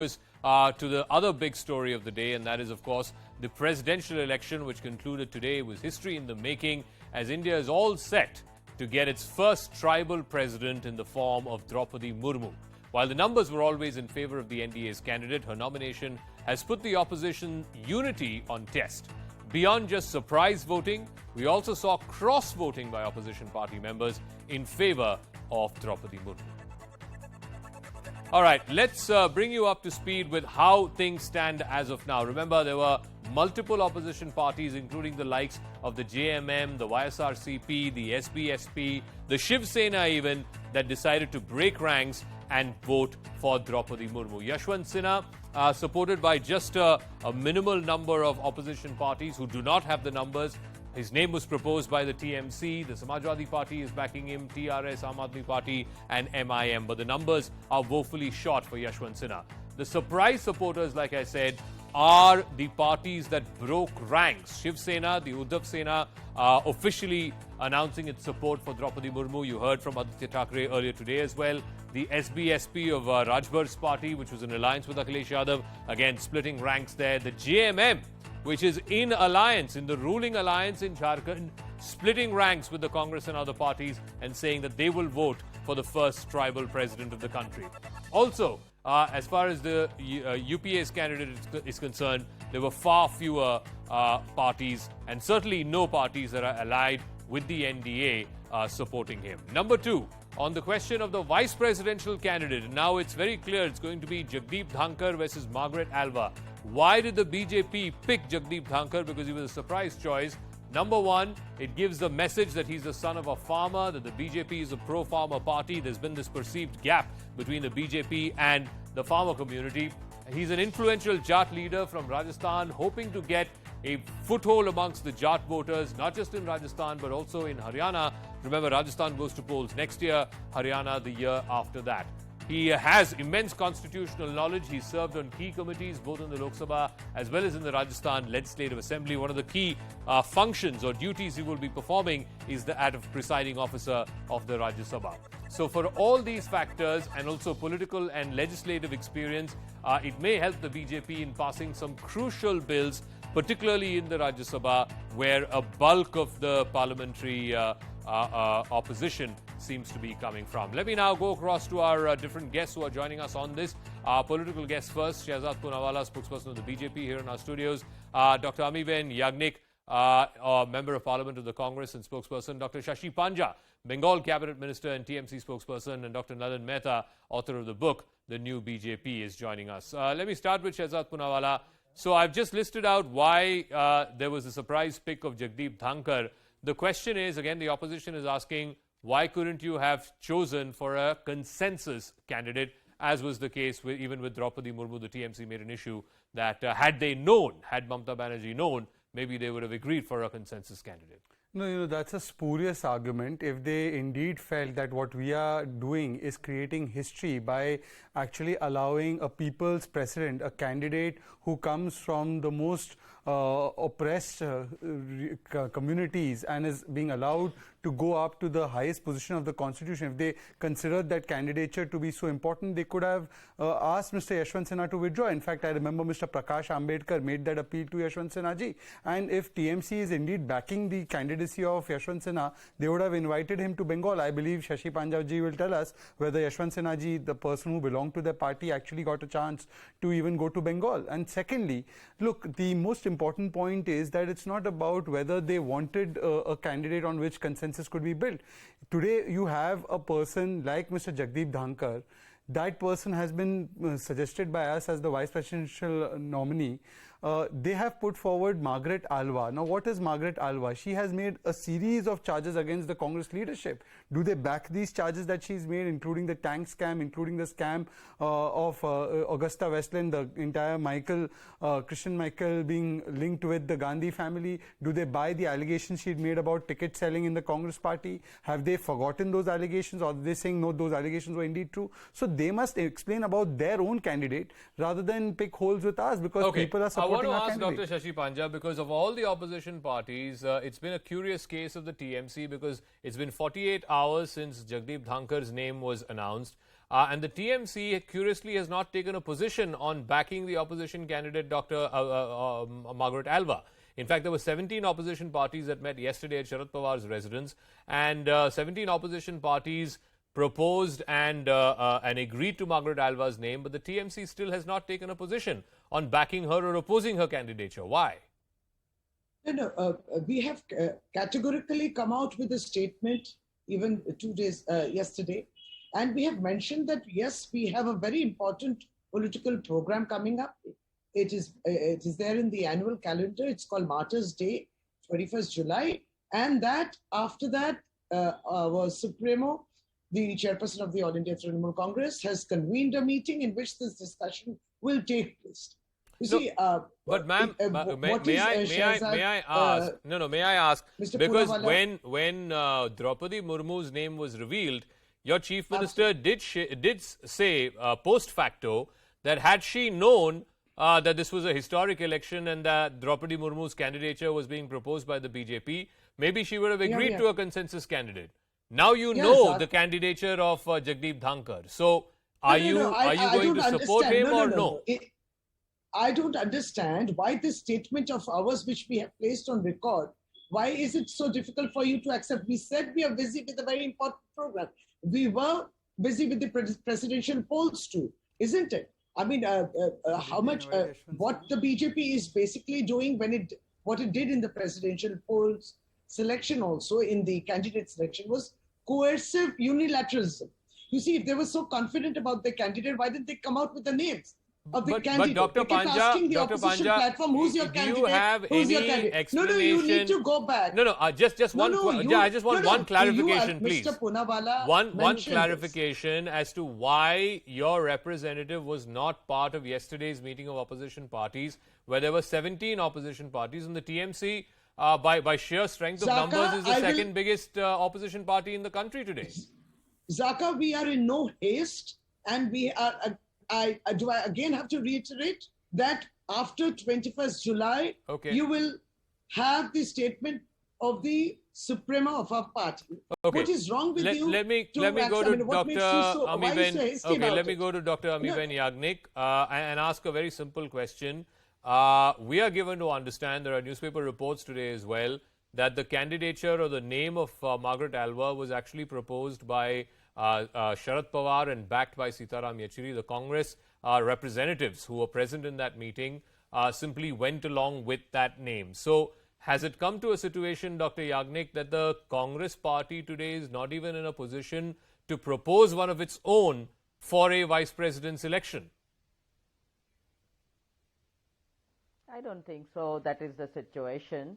To the other big story of the day, and that is, of course, the presidential election, which concluded today, was history in the making, as India is all set to get its first tribal president in the form of Draupadi Murmu. While the numbers were always in favor of the NDA's candidate, her nomination has put the opposition unity on test. Beyond just surprise voting, we also saw cross-voting by opposition party members in favor of Draupadi Murmu. All right, let's bring you up to speed with how things stand as of now. Remember, there were multiple opposition parties, including the likes of the JMM, the YSRCP, the SBSP, the Shiv Sena even, that decided to break ranks and vote for Draupadi Murmu. Yashwant Sinha, supported by just a minimal number of opposition parties who do not have the numbers. His name was proposed by the TMC. The Samajwadi Party is backing him, TRS, Aam Aadmi Party and MIM. But the numbers are woefully short for Yashwant Sinha. The surprise supporters, like I said, are the parties that broke ranks. Shiv Sena, the Uddhav Sena, officially announcing its support for Draupadi Murmu. You heard from Aditya Thackeray earlier today as well. The SBSP of Rajbar's party, which was in alliance with Akhilesh Yadav, again splitting ranks there. The JMM, which is in alliance, in the ruling alliance in Jharkhand, splitting ranks with the Congress and other parties and saying that they will vote for the first tribal president of the country. Also, as far as the UPA's candidate is concerned, there were far fewer parties and certainly no parties that are allied with the NDA supporting him. Number two, on the question of the vice presidential candidate, now it's very clear it's going to be Jagdeep Dhankar versus Margaret Alva. Why did the BJP pick Jagdeep Dhankar? Because he was a surprise choice. Number one, it gives the message that he's the son of a farmer, that the BJP is a pro-farmer party. There's been this perceived gap between the BJP and the farmer community. He's an influential Jat leader from Rajasthan, hoping to get a foothold amongst the Jat voters, not just in Rajasthan, but also in Haryana. Remember, Rajasthan goes to polls next year, Haryana the year after that. He has immense constitutional knowledge. He served on key committees, both in the Lok Sabha as well as in the Rajasthan Legislative Assembly. One of the key functions or duties he will be performing is that of presiding officer of the Rajya Sabha. So for all these factors and also political and legislative experience, it may help the BJP in passing some crucial bills, particularly in the Rajya Sabha, where a bulk of the parliamentary opposition seems to be coming from. Let me now go across to our different guests who are joining us on this. Our political guests first, Shehzad Poonawalla, spokesperson of the BJP here in our studios. Dr. Amiben Yagnik, Member of Parliament of the Congress and spokesperson. Dr. Shashi Panja, Bengal Cabinet Minister and TMC spokesperson. And Dr. Nadan Mehta, author of the book, The New BJP, is joining us. Let me start with Shehzad Poonawalla. So I've just listed out why there was a surprise pick of Jagdeep Dhankar. The question is, again, the opposition is asking, why couldn't you have chosen for a consensus candidate, as was the case even with Draupadi Murmu? The TMC made an issue that had Mamata Banerjee known, maybe they would have agreed for a consensus candidate. No, that's a spurious argument. If they indeed felt that what we are doing is creating history by actually allowing a people's president, a candidate who comes from the most oppressed communities and is being allowed to go up to the highest position of the constitution, if they considered that candidature to be so important, they could have asked Mr. Yashwant Sinha to withdraw. In fact, I remember Mr. Prakash Ambedkar made that appeal to Yashwant Sinha ji. And if TMC is indeed backing the candidacy of Yashwant Sinha, they would have invited him to Bengal. I believe Shashi Panja ji will tell us whether Yashwant Sinha ji, the person who belonged to the party, actually got a chance to even go to Bengal. And secondly, look, the most important point is that it's not about whether they wanted a candidate on which consensus could be built. Today, you have a person like Mr. Jagdeep Dhankar. That person has been suggested by us as the vice presidential nominee. They have put forward Margaret Alva. Now, what is Margaret Alva? She has made a series of charges against the Congress leadership. Do they back these charges that she's made, including the tank scam, including the scam of Augusta Westland, the entire Christian Michael being linked with the Gandhi family? Do they buy the allegations she'd made about ticket selling in the Congress party? Have they forgotten those allegations, or are they saying no, those allegations were indeed true? So they must explain about their own candidate rather than pick holes with us, because people are supporting. I want to ask Dr. Shashi Panja, because of all the opposition parties, it's been a curious case of the TMC, because it's been 48 hours since Jagdeep Dhankar's name was announced. And the TMC, curiously, has not taken a position on backing the opposition candidate, Dr. Margaret Alva. In fact, there were 17 opposition parties that met yesterday at Sharad Pawar's residence, and 17 opposition parties proposed and agreed to Margaret Alva's name, but the TMC still has not taken a position on backing her or opposing her candidature. Why? We have categorically come out with a statement even 2 days yesterday, and we have mentioned that yes, we have a very important political program coming up. It is there in the annual calendar. It's called Martyrs' Day, 21st July, and that after that our Supremo, the chairperson of the All India Trinamool Congress, has convened a meeting in which this discussion will take place. You see, but ma'am, may I ask? May I ask? Mr. Because Poonawalla, when Draupadi Murmu's name was revealed, your chief minister did say post facto that had she known that this was a historic election and that Draupadi Murmu's candidature was being proposed by the BJP, maybe she would have agreed to a consensus candidate. Now you know the candidature of Jagdeep Dhankar. So are you going to support him or no? I don't understand why this statement of ours, which we have placed on record, why is it so difficult for you to accept? We said we are busy with a very important program. We were busy with the presidential polls too, isn't it? I mean, how much, what the BJP is basically doing what it did in the presidential polls selection also, in the candidate selection, was coercive unilateralism. You see, if they were so confident about the candidate, why didn't they come out with the names of the candidate? But Dr. Panja, platform, who's your candidate? Do you have any explanation? No, you need to go back. Just one. I just want one clarification, please. Mr. Poonawalla, one clarification as to why your representative was not part of yesterday's meeting of opposition parties, where there were 17 opposition parties, and the TMC, by sheer strength of numbers, is the second biggest opposition party in the country today. Zaka, we are in no haste, and we are. I again have to reiterate that after 21st July, you will have the statement of the Suprema of our party. Okay. What is wrong with you? Let me go to Dr. Amiben. Okay, let me go to Dr. Amiben Yagnik and ask a very simple question. We are given to understand, there are newspaper reports today as well, that the candidature or the name of Margaret Alva was actually proposed by Sharad Pawar and backed by Sitaram Yechuri. The Congress representatives who were present in that meeting simply went along with that name. So has it come to a situation, Dr. Yagnik, that the Congress party today is not even in a position to propose one of its own for a vice president's election? I don't think so. That is the situation.